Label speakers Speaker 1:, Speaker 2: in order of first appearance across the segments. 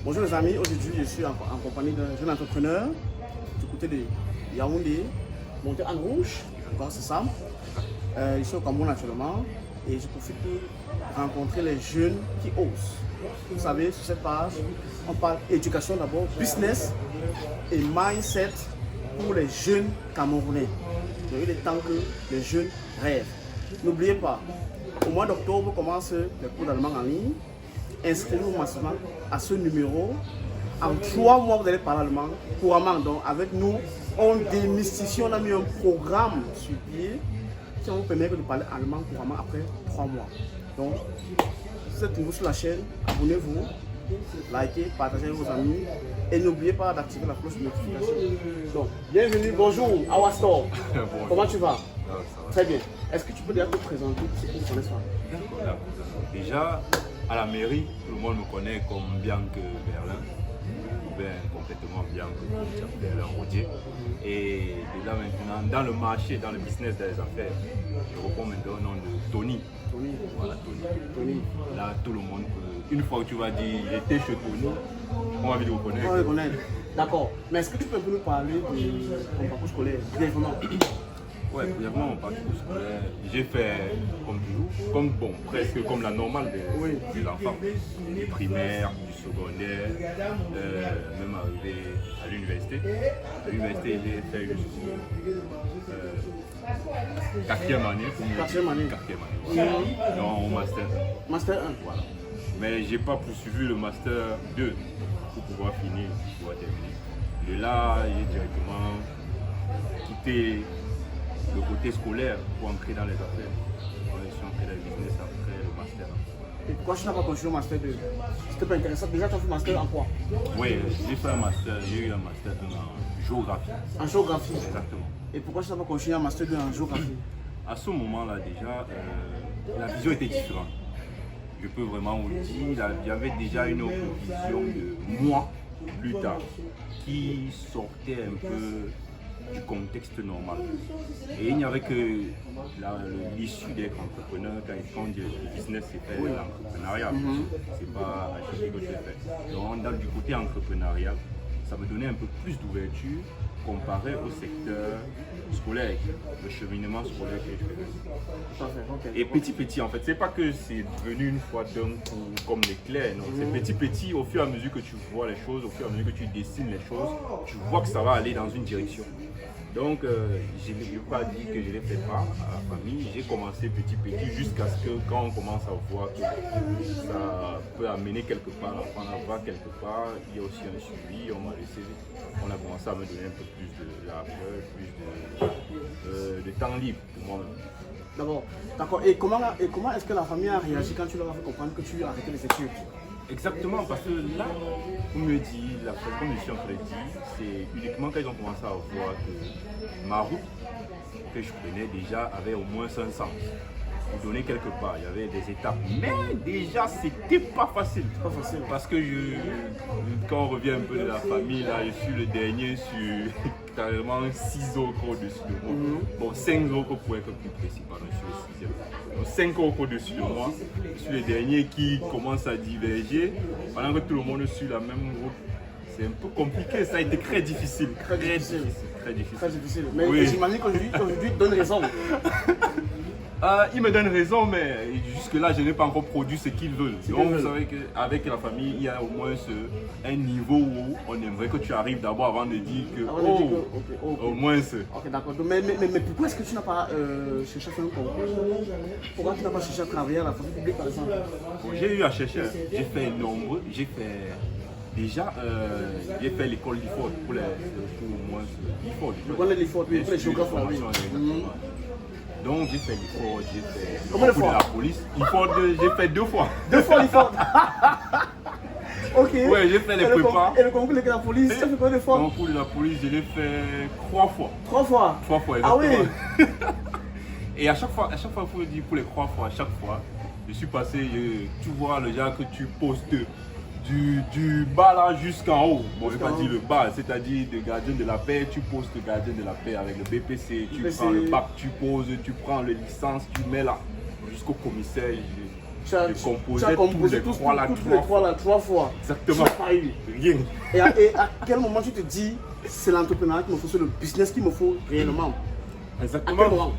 Speaker 1: Bonjour les amis, aujourd'hui je suis en compagnie d'un jeune entrepreneur du côté de Yaoundé, Montagne Rouge, encore c'est ça. Je suis au Cameroun actuellement et je profite pour rencontrer les jeunes qui osent. Vous savez, sur cette page, on parle éducation d'abord, business et mindset pour les jeunes Camerounais. Donc il est temps que les jeunes rêvent. N'oubliez pas, au mois d'octobre commencent les cours d'allemand en ligne. Inscrivez-vous massivement à ce numéro. En 3 mois, vous allez parler allemand couramment. Donc, avec nous, on démystifie, on a mis un programme sur pied qui va vous permettre de parler allemand couramment après 3 mois. Donc, si vous êtes nouveau sur la chaîne, abonnez-vous, likez, partagez avec vos amis et n'oubliez pas d'activer la cloche de notification. Donc, bienvenue, bonjour, Awa Store. Comment tu vas? Très bien. Est-ce que tu peux déjà te présenter pour ceux qui ne connaissent pas?
Speaker 2: D'accord. Déjà, à la mairie, tout le monde me connaît comme Bianque Berlin, ou bien complètement Bianque Berlin Rodier. Et de là maintenant, dans le marché, dans le business des affaires, je reprends maintenant le nom de Tony.
Speaker 1: Tony.
Speaker 2: Voilà, Tony. Là, tout le monde, une fois que tu vas dire j'étais chez Tony, on va vite vous connaître.
Speaker 1: On va le connaître. D'accord. Mais est-ce que tu peux nous parler de ton parcours scolaire brièvement?
Speaker 2: Ouais, brièvement, mon parcours scolaire, j'ai fait comme toujours, presque comme la normale des enfants, du primaire, du secondaire, même arrivé à l'université. À l'université, j'ai fait jusqu'au 4e année.
Speaker 1: Quatrième année.
Speaker 2: Non, master.
Speaker 1: Master 1.
Speaker 2: Voilà. Mais j'ai pas poursuivi le master 2 pour pouvoir finir, pour pouvoir terminer. De là, j'ai directement quitté le côté scolaire pour entrer dans les affaires. Je suis entré dans le business après le master.
Speaker 1: Et pourquoi tu n'as pas continué le master 2? C'était pas intéressant. Déjà, tu as fait master en quoi?
Speaker 2: Oui, j'ai fait un master, j'ai eu un master en géographie.
Speaker 1: En géographie.
Speaker 2: Exactement.
Speaker 1: Et pourquoi tu n'as pas continué un master 2 en géographie?
Speaker 2: À ce moment-là, déjà, la vision était différente. Je peux vraiment vous le dire, il y avait déjà une autre vision de moi, plus tard, qui sortait un peu du contexte normal. Et il n'y avait que l'issue d'être entrepreneur quand le business c'est fait l'entrepreneuriat. C'est pas à chaque que je l'ai fait. Donc du côté entrepreneurial, ça me donnait un peu plus d'ouverture comparé au secteur scolaire, le cheminement scolaire que je faisais. Et petit, en fait, c'est pas que c'est devenu une fois d'un coup comme l'éclair, non, c'est petit, au fur et à mesure que tu vois les choses, au fur et à mesure que tu dessines les choses, tu vois que ça va aller dans une direction. Donc, je ne vais pas dire que je l'ai fait pas à la famille, j'ai commencé petit jusqu'à ce que quand on commence à voir que ça peut amener quelque part, on va quelque part, il y a aussi un suivi, on a commencé à me donner un peu plus de largeur, plus de temps libre pour moi-même.
Speaker 1: D'accord. Et comment est-ce que la famille a réagi quand tu leur as fait comprendre que tu as arrêté les études?
Speaker 2: Exactement, parce que là, on me dit, comme je suis en train de dire, c'est uniquement quand ils ont commencé à voir que ma route que je prenais déjà avait au moins un sens. Pour donner quelque part, il y avait des étapes. Mais déjà, c'était pas facile. Parce que quand on revient un peu de la famille, là, je suis le dernier sur carrément 6 autres au-dessus de moi. Bon, 5 autres pour être plus précis, pardon, je suis le 6e. Donc 5 autres au-dessus de moi. Je suis le dernier qui commence à diverger pendant que tout le monde suit la même route. C'est un peu compliqué, ça a été très difficile. Très difficile.
Speaker 1: Mais oui. J'imagine qu'aujourd'hui, tu donnes raison.
Speaker 2: Il me donne raison, mais jusque-là, je n'ai pas encore produit ce qu'ils veulent. Donc, vous savez qu'avec la famille, il y a au moins un niveau où on aimerait que tu arrives d'abord avant de dire que, au moins ce.
Speaker 1: Ok, d'accord. Mais pourquoi est-ce que tu n'as pas cherché à faire un concours? Pourquoi tu n'as pas cherché à travailler à la fonction publique, par exemple?
Speaker 2: J'ai eu à chercher. J'ai fait nombreux. Déjà, j'ai fait l'école d'IFOD pour moi.
Speaker 1: L'IFOD, oui, pour les géographes.
Speaker 2: Donc j'ai fait l'IFOD, j'ai fait
Speaker 1: Combien de fois?
Speaker 2: De la police. J'ai fait 2 fois.
Speaker 1: 2 fois l'IFOD. Ok.
Speaker 2: Ouais, j'ai fait les prépas.
Speaker 1: Et le concours de la police, tu as fait combien de fois?
Speaker 2: Le concours de la police, je l'ai fait 3 fois.
Speaker 1: 3 fois?
Speaker 2: 3 fois, exactement.
Speaker 1: Ah oui.
Speaker 2: Et à chaque fois, il faut dire pour les 3 fois, à chaque fois, je suis passé, tu vois le genre que tu postes du bas là jusqu'en haut. Bon, je ne vais pas dire le bas, c'est-à-dire de gardien de la paix, tu poses le gardien de la paix avec le BPC, tu prends le bac, tu poses, tu prends le licence, tu mets là jusqu'au commissaire.
Speaker 1: Tu as
Speaker 2: composé tous les trois là
Speaker 1: 3 fois.
Speaker 2: Exactement.
Speaker 1: Tu n'as pas eu.
Speaker 2: Rien.
Speaker 1: Et à quel moment tu te dis, c'est l'entrepreneuriat qu'il me faut, c'est le business qu'il me faut réellement?
Speaker 2: Exactement.
Speaker 1: À quel moment?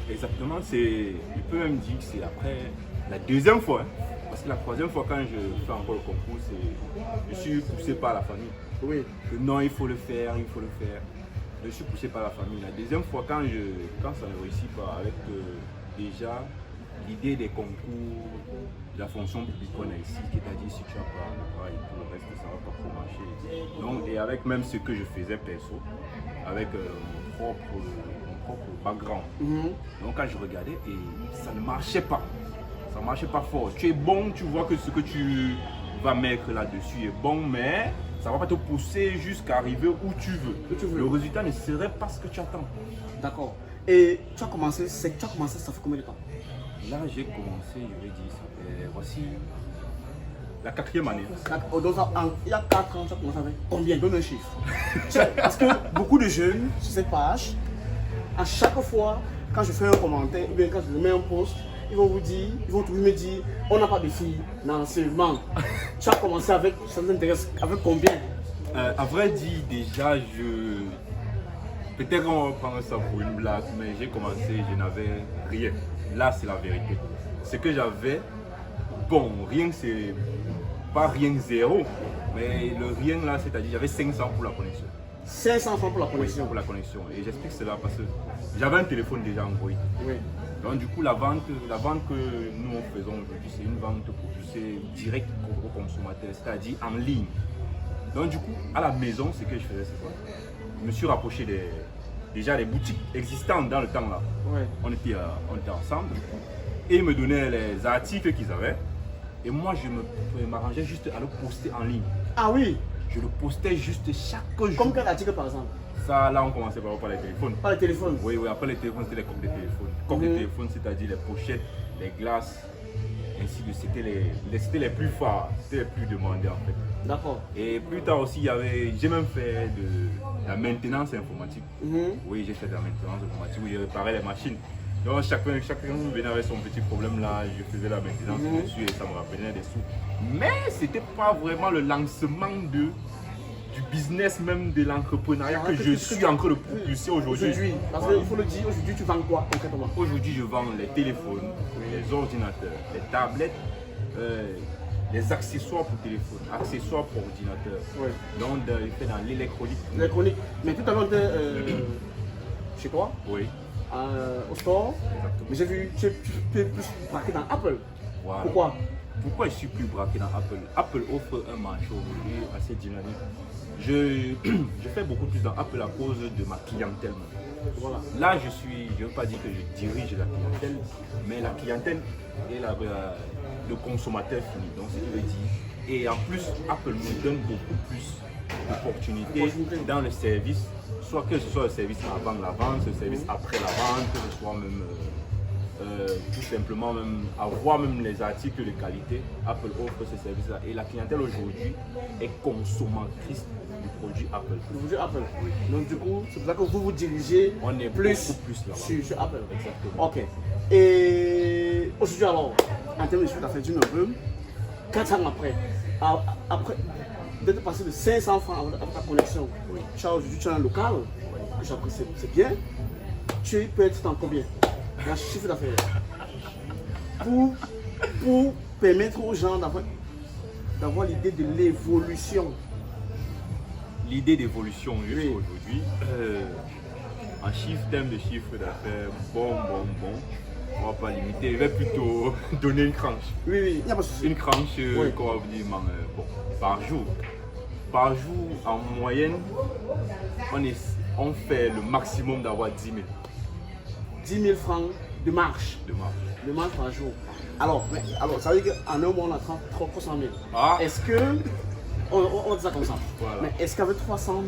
Speaker 2: Exactement, je peux même dire que c'est après la deuxième fois. Hein. Parce que la troisième fois, quand je fais encore le concours, je suis poussé par la famille.
Speaker 1: Oui.
Speaker 2: Que non, il faut le faire, il faut le faire. Je suis poussé par la famille. La deuxième fois, quand ça ne réussit pas, avec déjà l'idée des concours, de la fonction publique qu'on a ici, c'est-à-dire si tu n'as pas le travail, tout le reste, ça ne va pas trop marcher. Donc, et avec même ce que je faisais perso, avec mon propre background. Donc quand je regardais, et ça ne marchait pas. Ça ne marchait pas fort. Tu es bon, tu vois que ce que tu vas mettre là-dessus est bon, mais ça ne va pas te pousser jusqu'à arriver où tu veux. Le résultat ne serait pas ce que tu attends.
Speaker 1: D'accord. Et tu as commencé, ça fait combien de temps?
Speaker 2: Là, j'ai commencé, je vais dire, ça fait voici la 4e année.
Speaker 1: Donc, il y a 4 ans, tu as commencé avec combien? Donne un chiffre. Parce que beaucoup de jeunes sur cette page, à chaque fois, quand je fais un commentaire, ou bien quand je mets un post, ils vont toujours me dire, on n'a pas de filles. Non, seulement. Tu as commencé avec, ça vous intéresse, avec combien?
Speaker 2: À vrai dire, déjà, peut-être qu'on va prendre ça pour une blague, mais j'ai commencé, je n'avais rien. Là, c'est la vérité. Ce que j'avais, bon, rien, c'est pas rien zéro, mais le rien là, c'est-à-dire j'avais 500 pour la connexion.
Speaker 1: 500 francs pour la connexion?
Speaker 2: Oui, pour la connexion. Et j'explique cela parce que j'avais un téléphone déjà envoyé.
Speaker 1: Oui.
Speaker 2: Donc du coup, la vente que nous faisons aujourd'hui, c'est une vente directe au consommateur, c'est-à-dire en ligne. Donc du coup, à la maison, ce que je faisais, c'est quoi? Je me suis rapproché déjà des boutiques existantes dans le temps là.
Speaker 1: Ouais.
Speaker 2: On était ensemble, du coup. Et ils me donnaient les articles qu'ils avaient. Et moi, je m'arrangeais juste à le poster en ligne.
Speaker 1: Ah oui?
Speaker 2: Je le postais juste chaque jour.
Speaker 1: Comme quel article par exemple?
Speaker 2: Ça, là, on commençait par les téléphones.
Speaker 1: Pas les téléphones?
Speaker 2: Oui, après les téléphones, c'était les coques de téléphone. Coques de téléphone, c'est-à-dire les pochettes, les glaces, ainsi de suite. C'était les plus phares, c'était les plus demandés en fait.
Speaker 1: D'accord.
Speaker 2: Et plus tard aussi, j'ai même fait de la maintenance informatique. Oui, j'ai fait de la maintenance informatique où je réparais les machines. Donc chacun venait avec son petit problème là, je faisais la maintenance dessus et ça me rapportait des sous. Mais c'était pas vraiment le lancement du business même de l'entrepreneuriat que je suis en train de propulser aujourd'hui.
Speaker 1: Parce qu'il faut le dire, aujourd'hui tu vends quoi concrètement?
Speaker 2: Aujourd'hui je vends les téléphones, les ordinateurs, les tablettes, les accessoires pour téléphone, accessoires pour ordinateur.
Speaker 1: Ouais.
Speaker 2: Donc il fait dans l'électronique.
Speaker 1: L'électronique. Mais tout à l'heure on était chez toi?
Speaker 2: Oui.
Speaker 1: Au store.
Speaker 2: Exactement.
Speaker 1: Mais j'ai vu tu es plus braqué dans Apple.
Speaker 2: Voilà.
Speaker 1: Pourquoi
Speaker 2: je suis plus braqué dans Apple? Apple offre un marché aujourd'hui assez dynamique. Je fais beaucoup plus dans Apple à cause de ma clientèle.
Speaker 1: Voilà.
Speaker 2: Là, je ne veux pas dire que je dirige la clientèle, mais la clientèle est le consommateur fini. Donc, ce qui veut dire. Et en plus, Apple nous donne beaucoup plus d'opportunités dans le service, soit que ce soit le service avant la vente, le service après la vente, que ce soit même tout simplement même avoir même les articles de qualité. Apple offre ce service-là et la clientèle aujourd'hui est consommatrice du produit Apple.
Speaker 1: Du produit Apple. Oui. Donc du coup, c'est pour ça que vous vous dirigez
Speaker 2: on est
Speaker 1: plus
Speaker 2: là-bas.
Speaker 1: Sur Apple.
Speaker 2: Exactement.
Speaker 1: Ok. Et aujourd'hui alors, en termes de chiffre d'affaires, tu me veux 4 ans après d'être passé de 500 francs avec ta connexion, tu as aujourd'hui un local, que j'apprécie, c'est bien. Tu peux être dans combien? Un chiffre d'affaires pour permettre aux gens d'avoir l'idée de l'évolution.
Speaker 2: L'idée d'évolution jusqu'à aujourd'hui, en termes de chiffre d'affaires, bon, on va pas limiter, je vais plutôt donner une tranche.
Speaker 1: Oui, il n'y a pas de souci.
Speaker 2: Une tranche, qu'on va vous dire, par jour. Par jour, en moyenne, on fait le maximum d'avoir 10 000.
Speaker 1: 10 000 francs de marge. De marge par jour. Alors, ça veut dire qu'en un mois, on a 300 000.
Speaker 2: Ah.
Speaker 1: Est-ce que, on dit ça comme ça,
Speaker 2: voilà.
Speaker 1: Mais est-ce qu'avec 300 000,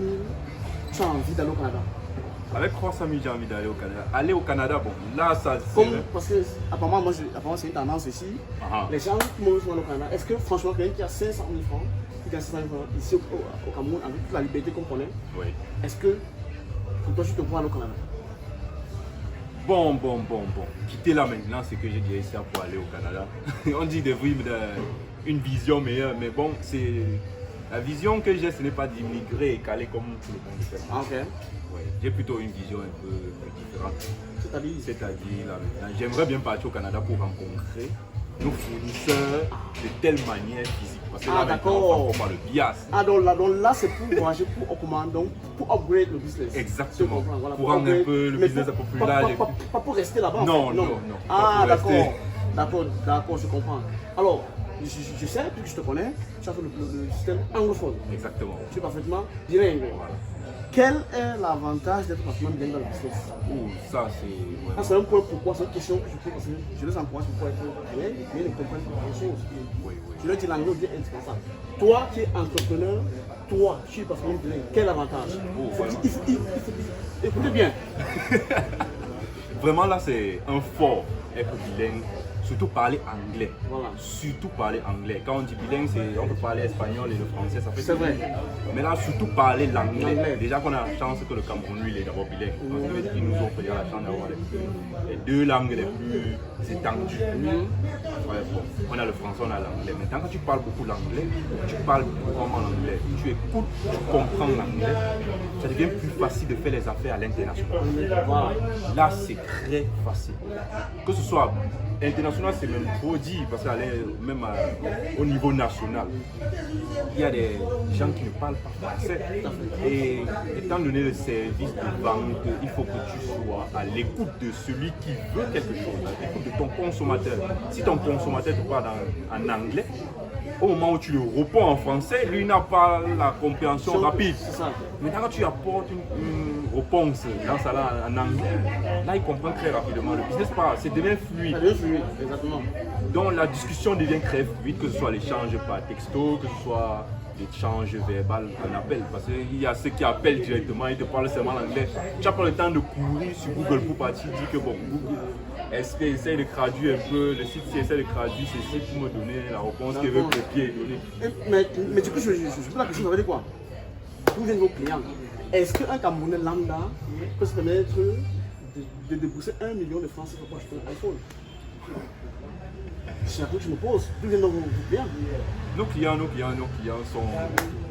Speaker 1: tu as envie d'aller au Canada?
Speaker 2: Avec 300 000, j'ai envie d'aller au Canada. Aller au Canada, bon, là, ça
Speaker 1: parce que, apparemment, c'est une tendance ici. Les gens qui m'ont au Canada, est-ce que, franchement, quelqu'un qui a 500 000 francs, qui a 500 000 francs ici au Cameroun, avec toute la liberté qu'on connaît, est-ce que, pour toi, tu te vois aller au Canada?
Speaker 2: Bon. Quitter là maintenant, c'est que j'ai dit ici pour aller au Canada. On dit de vivre une vision meilleure, mais bon, c'est la vision que j'ai, ce n'est pas d'immigrer et caler comme tout le monde fait.
Speaker 1: Ah, ok.
Speaker 2: Ouais, j'ai plutôt une vision un peu différente. C'est-à-dire là maintenant, j'aimerais bien partir au Canada pour rencontrer nos fournisseurs de telle manière physique. Parce que là maintenant, on par le BIAS.
Speaker 1: Ah, donc là c'est pour voyager, pour augmenter, pour upgrade le business.
Speaker 2: Exactement.
Speaker 1: Voilà,
Speaker 2: pour rendre un peu le business populaire.
Speaker 1: Pas pour rester là-bas.
Speaker 2: Non,
Speaker 1: en fait.
Speaker 2: non.
Speaker 1: Ah, d'accord, je comprends. Alors, je sais, depuis que je te connais, tu as fait le système anglophone.
Speaker 2: Exactement.
Speaker 1: Tu es parfaitement bilingue.
Speaker 2: Voilà.
Speaker 1: Quel est l'avantage d'être parfaitement bilingue dans le business?
Speaker 2: Ça c'est...
Speaker 1: Ah, c'est un point pourquoi, c'est une question que je pose parce que je les encourage pour être bilingue, mais ils ne comprennent pas les choses.
Speaker 2: Oui.
Speaker 1: Je leur dis l'anglais ou bien indispensable. Toi qui es entrepreneur, toi qui es parfaitement bilingue, quel avantage? Il faut écoutez bien.
Speaker 2: Vraiment là c'est un fort être bilingue. Surtout parler anglais.
Speaker 1: Voilà.
Speaker 2: Surtout parler anglais. Quand on dit bilingue, on peut parler espagnol et le français, ça fait.
Speaker 1: C'est vrai.
Speaker 2: Mais là, surtout parler l'anglais. Déjà qu'on a la chance que le Cameroun, lui, il est d'abord bilingue. Parce qu'ils nous offrent déjà la chance d'avoir les deux langues les plus étendues. Ouais, bon. On a le français, on a l'anglais. Mais tant que tu parles beaucoup l'anglais, tu parles vraiment l'anglais, tu écoutes, tu comprends l'anglais, ça devient plus facile de faire les affaires à l'international.
Speaker 1: Voilà.
Speaker 2: Là, c'est très facile. Que ce soit international, c'est même trop dit parce qu'aller même au niveau national, il y a des gens qui ne parlent pas français. Et étant donné le service de vente, il faut que tu sois à l'écoute de celui qui veut quelque chose, à l'écoute de ton consommateur. Si ton consommateur te parle en anglais, au moment où tu le réponds en français, lui n'a pas la compréhension rapide. Mais quand tu apportes une réponse dans ça là en anglais, là il comprend très rapidement. Le business c'est devient fluide.
Speaker 1: Exactement.
Speaker 2: Donc la discussion devient très fluide, que ce soit l'échange par texto, que ce soit l'échange verbal en appel. Parce qu'il y a ceux qui appellent directement, ils te parlent seulement l'anglais. Tu n'as pas le temps de courir sur Google pour partir dire que bon, Google, est-ce qu'il essaie de traduire un peu, le site essaie de traduire ceci pour me donner la réponse qu'il veut copier et donner.
Speaker 1: Mais du coup, je pose la question, ça veut dire quoi? D'où viennent vos clients? Est-ce qu'un Camerounais lambda peut se permettre de débourser 1 million de francs pour acheter un iPhone? C'est la question que je me pose. D'où viennent vos clients?
Speaker 2: Nos clients sont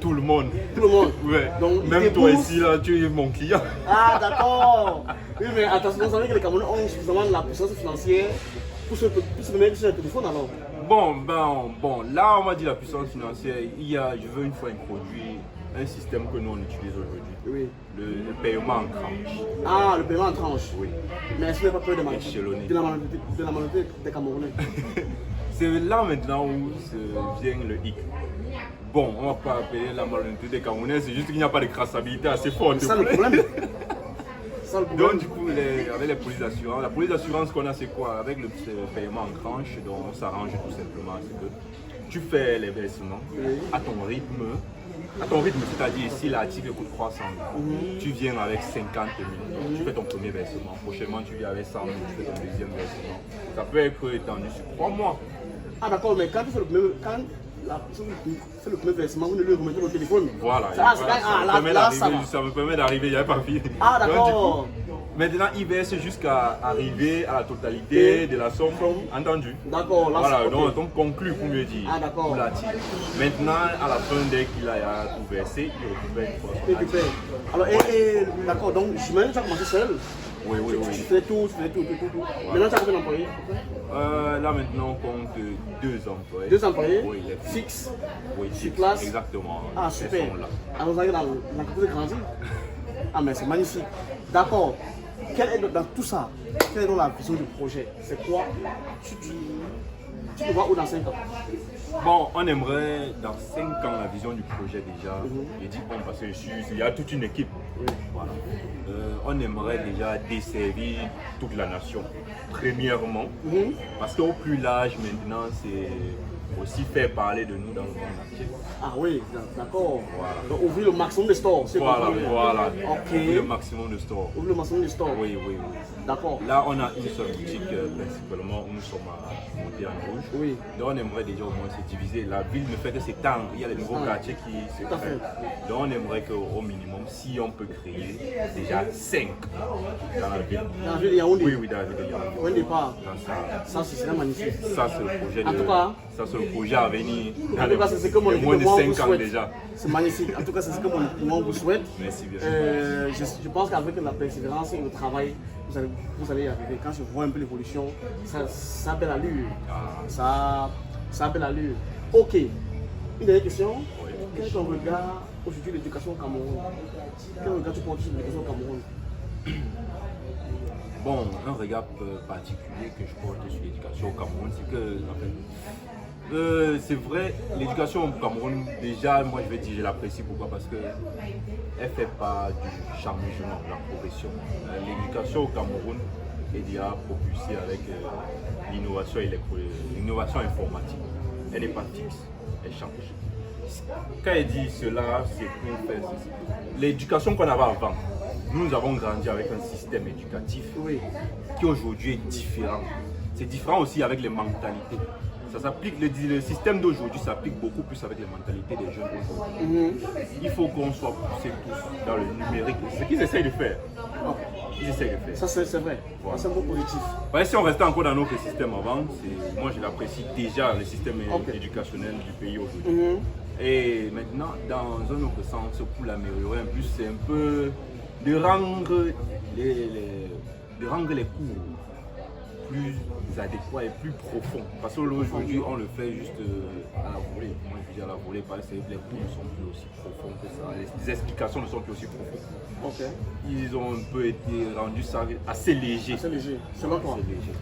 Speaker 2: tout le monde.
Speaker 1: Tout le monde.
Speaker 2: Ouais.
Speaker 1: Donc,
Speaker 2: même toi ici, là, tu es mon client.
Speaker 1: Ah, d'accord. Oui, mais attention, vous savez que les Camerounais ont suffisamment de la puissance financière pour se mettre sur le téléphone alors.
Speaker 2: Bon, là, on m'a dit la puissance financière. Je veux une fois introduire un système que nous on utilise aujourd'hui.
Speaker 1: Oui.
Speaker 2: Le paiement en tranche.
Speaker 1: Ah, le paiement en tranche.
Speaker 2: Oui.
Speaker 1: Mais est-ce que vous n'avez pas peur de la malhonnêteté des Camerounais?
Speaker 2: C'est là maintenant où vient le hic. Bon, on ne va pas appeler la malhonnêteté des Camerounais, c'est juste qu'il n'y a pas de traçabilité assez forte.
Speaker 1: C'est ça le problème.
Speaker 2: Donc du coup, avec les polices d'assurance, la police d'assurance qu'on a c'est quoi? Avec le paiement en tranche, donc on s'arrange tout simplement. C'est que tu fais les versements à ton rythme. À ton rythme, c'est-à-dire ici l'article coûte 300 000, tu viens avec 50 000, tu fais ton premier versement, prochainement tu viens avec 100 000, tu fais ton deuxième versement. Ça peut être étendu sur 3 mois.
Speaker 1: Ah d'accord, mais quand tu fais le premier, la personne fait le premier versement, vous ne lui remettez le téléphone.
Speaker 2: Voilà, ça me permet d'arriver, il n'y a pas fini.
Speaker 1: Ah d'accord.
Speaker 2: Maintenant, il verse jusqu'à arriver à la totalité de la somme entendue.
Speaker 1: D'accord, là
Speaker 2: voilà, donc on conclut pour mieux dire.
Speaker 1: Ah d'accord.
Speaker 2: Maintenant, à la fin, dès qu'il a tout versé, il récupère une fois.
Speaker 1: Alors, d'accord, donc j'imagine que tu as commencé seul.
Speaker 2: Oui.
Speaker 1: Tu fais tout.
Speaker 2: Voilà.
Speaker 1: Maintenant, tu as combien d'employés?
Speaker 2: Là, maintenant, on compte 2 employés.
Speaker 1: 2 employés?
Speaker 2: Oui,
Speaker 1: fixes?
Speaker 2: Oui,
Speaker 1: sur place?
Speaker 2: Exactement.
Speaker 1: Ah, super. Alors, vous avez l'entreprise de grandir? Ah, mais c'est magnifique. D'accord. Dans tout ça, quelle est donc la vision du projet? C'est quoi? Tu te vois où dans 5 ans?
Speaker 2: Bon, on aimerait dans 5 ans la vision du projet déjà. Je dis bon parce que il y a toute une équipe. Voilà. On aimerait déjà desservir toute la nation. Premièrement, parce qu'au plus large maintenant, aussi faire parler de nous dans le monde entier.
Speaker 1: Ah oui, d'accord.
Speaker 2: Voilà.
Speaker 1: Donc, ouvrir le maximum de stores.
Speaker 2: Voilà.
Speaker 1: Ok.
Speaker 2: Le maximum de stores.
Speaker 1: Ouvrir le maximum de stores.
Speaker 2: Oui.
Speaker 1: D'accord.
Speaker 2: Là, on a une seule boutique principalement où nous sommes à Montagne-Rouge.
Speaker 1: Oui.
Speaker 2: Donc, on aimerait déjà au moins se diviser. La ville ne fait que s'étendre. Il y a les nouveaux quartiers qui se
Speaker 1: Tout à
Speaker 2: créent.
Speaker 1: fait.
Speaker 2: Donc, on aimerait qu'au minimum, si on peut créer déjà 5 dans la ville.
Speaker 1: Dans la ville de Yaoundé.
Speaker 2: Oui, dans la ville de Yaoundé.
Speaker 1: Au départ.
Speaker 2: Dans
Speaker 1: Ça, ce serait magnifique.
Speaker 2: ça, c'est le projet
Speaker 1: En tout cas,
Speaker 2: ça, c'est le projet à venir.
Speaker 1: En tout cas, c'est ce que mon
Speaker 2: Les
Speaker 1: équipe
Speaker 2: moins
Speaker 1: de
Speaker 2: de
Speaker 1: moi
Speaker 2: 5
Speaker 1: vous
Speaker 2: ans
Speaker 1: souhaite.
Speaker 2: déjà.
Speaker 1: C'est magnifique. En tout cas, c'est ce que moi vous souhaite.
Speaker 2: Merci bien.
Speaker 1: Je pense qu'avec la persévérance et le travail, vous allez y arriver. Quand je vois un peu l'évolution, ça a belle allure. Ça a belle allure. Ok. Une dernière question.
Speaker 2: Oui.
Speaker 1: Quel est ton regard aujourd'hui de l'éducation au Cameroun? Quel regard tu portes sur l'éducation au Cameroun?
Speaker 2: Bon, un regard particulier que je porte sur l'éducation au Cameroun, c'est que, en fait, c'est vrai, l'éducation au Cameroun, déjà, moi je vais dire, je l'apprécie. Pourquoi? Parce qu'elle fait pas du changement, de la progression. L'éducation au Cameroun est déjà propulsée avec l'innovation informatique. Elle n'est pas fixe, elle change. Quand elle dit cela, c'est pour faire ceci. L'éducation qu'on avait avant, nous avons grandi avec un système éducatif
Speaker 1: Oui.
Speaker 2: qui aujourd'hui est différent. C'est différent aussi avec les mentalités. Ça s'applique, le système d'aujourd'hui s'applique beaucoup plus avec les mentalités des jeunes d'aujourd'hui. Il faut qu'on soit poussés tous dans le numérique. C'est ce qu'ils essayent de faire. Ils essayent de faire.
Speaker 1: Ça, c'est vrai.
Speaker 2: Voilà.
Speaker 1: C'est un mot positif.
Speaker 2: Ouais, si on restait encore dans notre système avant, moi je l'apprécie déjà, le système éducationnel du pays aujourd'hui. Et maintenant, dans un autre sens, pour l'améliorer un peu, c'est un peu de rendre les cours plus adéquats et plus profonds. Parce qu'aujourd'hui, on le fait juste à la volée. Moi, je dis à la volée, parce que les cours ne sont plus aussi profonds que ça. Les explications ne sont plus aussi profondes.
Speaker 1: Ok.
Speaker 2: Ils ont un peu été rendus ça assez léger.
Speaker 1: C'est léger. Selon toi.
Speaker 2: C'est léger.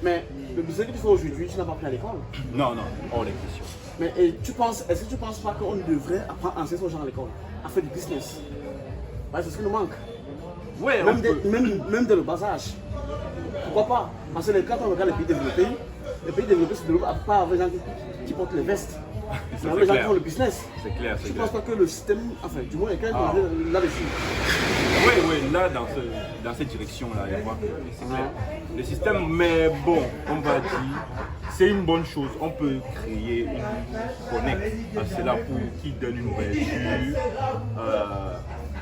Speaker 1: Mais le business que tu fais aujourd'hui, tu n'as pas pris à l'école.
Speaker 2: Non, hors des questions.
Speaker 1: Mais est-ce que tu penses pas qu'on devrait apprendre à enseigner aux gens à l'école, à faire du business? Ouais, c'est ce qui nous manque.
Speaker 2: Ouais,
Speaker 1: Même dès le bas âge. Pourquoi pas? Parce que quand on regarde les pays développés se développent pas avec les gens qui portent les vestes. C'est avec les gens qui font le business.
Speaker 2: C'est clair, c'est
Speaker 1: Je
Speaker 2: clair.
Speaker 1: pense pas que le système, enfin, du moins, il y a quelqu'un là-dessus.
Speaker 2: Oui, là, dans cette direction-là, il y a pas c'est clair. Le système, mais bon, on va dire, c'est une bonne chose. On peut créer une connect à cela pour qui donne une ouverture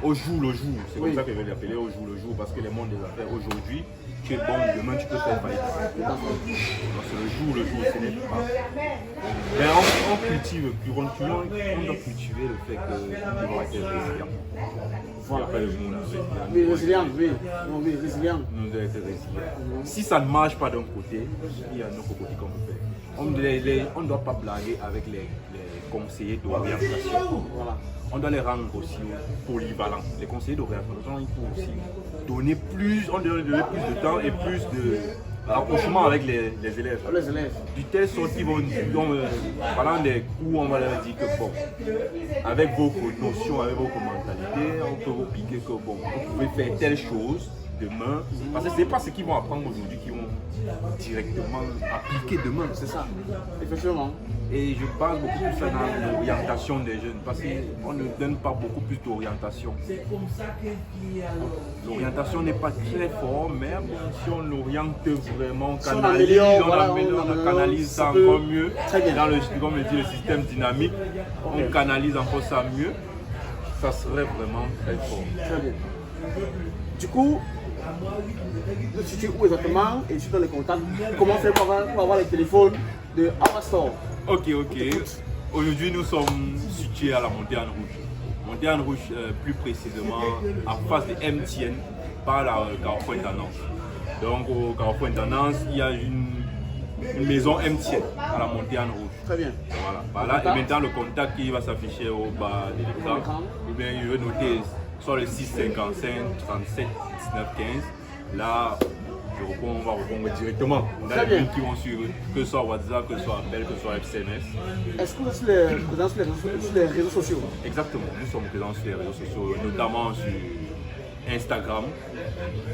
Speaker 2: au jour le jour. C'est comme ça que je vais l'appeler au jour le jour, parce que le monde des affaires aujourd'hui, tu es bon, demain tu peux faire faillite. Parce que le jour, ce n'est pas. Mais on cultive, on doit cultiver le fait que nous devons être résilients.
Speaker 1: Voilà.
Speaker 2: Après le mot là,
Speaker 1: Oui, résilient, oui. Oui, résilient.
Speaker 2: nous devons être résilients. Si ça ne marche pas d'un côté, il y a un autre côté qu'on peut faire. On ne doit pas blaguer avec les conseillers d'orientation.
Speaker 1: Voilà.
Speaker 2: On doit les rendre aussi polyvalents. Les conseillers d'orientation, il faut aussi donner plus, on doit donner plus de temps et plus de rapprochement avec les élèves.
Speaker 1: Les élèves.
Speaker 2: Du tel sorte qu'ils vont, pendant des cours, on va leur dire que bon, avec vos notions, avec vos mentalités, on peut vous piquer que bon, vous pouvez faire telle chose demain. Parce que ce n'est pas ce qu'ils vont apprendre aujourd'hui qu'ils vont directement appliquer demain.
Speaker 1: C'est ça. Effectivement.
Speaker 2: Et je parle beaucoup plus dans l'orientation des jeunes parce qu'on ne donne pas beaucoup plus d'orientation. L'orientation n'est pas très forte, mais si on l'oriente vraiment,
Speaker 1: Si on
Speaker 2: canalise,
Speaker 1: améliore,
Speaker 2: on canalise ça
Speaker 1: peut-
Speaker 2: encore mieux.
Speaker 1: Très bien.
Speaker 2: Dans comme je dis, le système dynamique, on canalise encore ça mieux. Ça serait vraiment très fort.
Speaker 1: Très bien. Du coup, tu es où exactement et tu donnes les contacts. Comment faire pour avoir les téléphones de Our Store?
Speaker 2: Ok. Aujourd'hui, nous sommes situés à la Montagne Rouge. Montagne Rouge, plus précisément, en face de MTN, par la Carrefour Intendance. Donc, au Carrefour Intendance, il y a une maison MTN à la Montagne Rouge.
Speaker 1: Très bien.
Speaker 2: Voilà. Et maintenant, le contact qui va s'afficher au bas de l'écran, ou bien il veut noter soit le 655 37 19 15. Là, on va répondre directement. On a
Speaker 1: Très
Speaker 2: les
Speaker 1: bien.
Speaker 2: lignes qui vont suivre, que ce soit WhatsApp, que ce soit appel, que ce soit SMS.
Speaker 1: Est-ce que vous êtes présents sur les réseaux sociaux?
Speaker 2: Exactement, nous sommes présents sur les réseaux sociaux, notamment sur Instagram,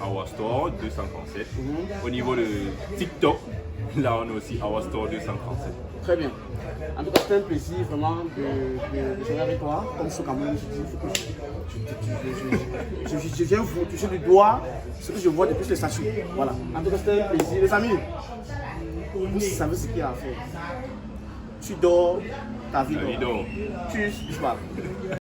Speaker 2: Our Store 237. Au niveau de TikTok, Là, on est aussi Our Store 237.
Speaker 1: Très bien. En tout cas, c'était un plaisir vraiment de jouer avec toi. Comme ce Cameroun, je viens vous toucher du doigt ce que je vois depuis les statuts. Voilà. En tout cas, c'était un plaisir. Les amis, vous savez ce qu'il y a à faire. Tu dors, ta vie dort. Tchuss, je parle.